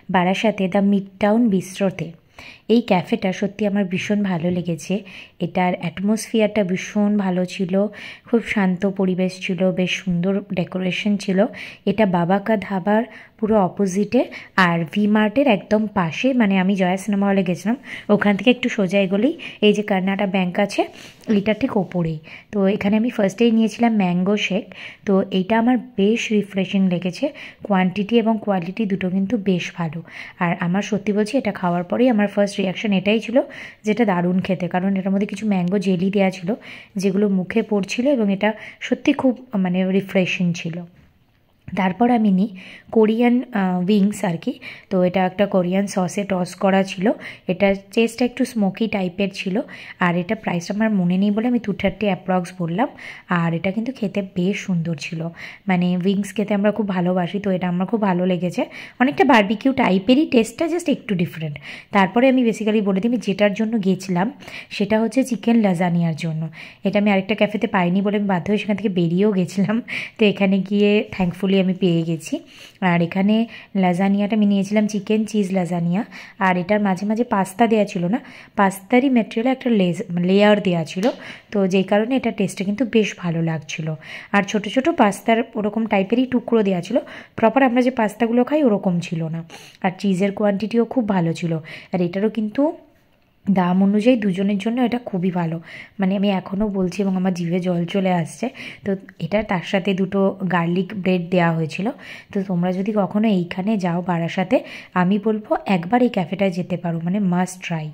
বারাসাতে the mid town বিস্ট্রোতে। এই ক্যাফেটা সত্যি আমার ভীষণ ভালো লেগেছে। এটার অ্যাটমসফিয়ারটা ভীষণ ভালো ছিল, খুব শান্ত পরিবেশ ছিল, বেশ সুন্দর ডেকোরেশন ছিল। এটা বাবা কা ধাবার পুরো অপোজিটে, আর ভি মার্টের একদম পাশে, মানে আমি জয়া সিনেমা হলে গেছিলাম, ওখান থেকে একটু সোজা এগোলেই এই যে কর্ণাটক ব্যাংক আছে, এইটার ঠিক ওপরেই। তো এখানে আমি ফার্স্টেই নিয়েছিলাম ম্যাঙ্গো শেক। তো এইটা আমার বেশ রিফ্রেশিং লেগেছে, কোয়ান্টিটি এবং কোয়ালিটি দুটো কিন্তু বেশ ভালো। আর আমার সত্যি বলছি, এটা খাওয়ার পরেই আমার ফার্স্ট রিয়াকশন এটাই ছিল যেটা দারুণ খেতে, কারণ এটার মধ্যে কিছু ম্যাঙ্গো জেলি দেওয়া ছিল যেগুলো মুখে পড়ছিল এবং এটা সত্যি খুব মানে রিফ্রেশিং ছিল। তারপর আমি নিই কোরিয়ান উইংস আর কি। তো এটা একটা কোরিয়ান সসে টস করা ছিল, এটার টেস্টটা একটু স্মোকি টাইপের ছিল। আর এটা প্রাইসটা আমার মনে নেই বলে আমি 230 অ্যাপ্রক্স বললাম। আর এটা কিন্তু খেতে বেশ সুন্দর ছিল, মানে উইংস খেতে আমরা খুব ভালোবাসি, তো এটা আমার খুব ভালো লেগেছে। অনেকটা বারবিকিউ টাইপেরই, টেস্টটা জাস্ট একটু ডিফারেন্ট। তারপরে আমি বেসিক্যালি বলে দিই আমি যেটার জন্য গেছিলাম, সেটা হচ্ছে চিকেন লাজানিয়ার জন্য। এটা আমি আরেকটা ক্যাফেতে পাইনি বলে আমি বাধ্য হয়ে সেখান থেকে বেরিয়েও গেছিলাম। তো এখানে গিয়ে থ্যাঙ্কফুলি আমি পেয়ে গেছি। আর এখানে লাজানিয়াটা আমি নিয়েছিলাম চিকেন চিজ লাজানিয়া। আর এটার মাঝে মাঝে পাস্তা দেওয়া ছিল না, পাস্তারই ম্যাটেরিয়ালে একটা লেয়ার দেওয়া ছিল, তো যেই কারণে এটা টেস্টে কিন্তু বেশ ভালো লাগছিল। আর ছোট ছোট পাস্তার ওরকম টাইপেরই টুকরো দেওয়া ছিল, প্রপার আমরা যে পাস্তাগুলো খাই ওরকম ছিল না। আর চিজের কোয়ান্টিটিও খুব ভালো ছিল। আর এটারও কিন্তু দাম অনুযায়ী দুজনের জন্য এটা খুবই ভালো, মানে আমি এখনও বলছি এবং আমার জিভে জল চলে আসছে। তো এটা তার সাথে দুটো গার্লিক ব্রেড দেওয়া হয়েছিল। তো তোমরা যদি কখনো এইখানে যাও বারাসাতে, আমি বলবো একবার এই ক্যাফেটায় যেতে পারো, মানে মাস্ট ট্রাই।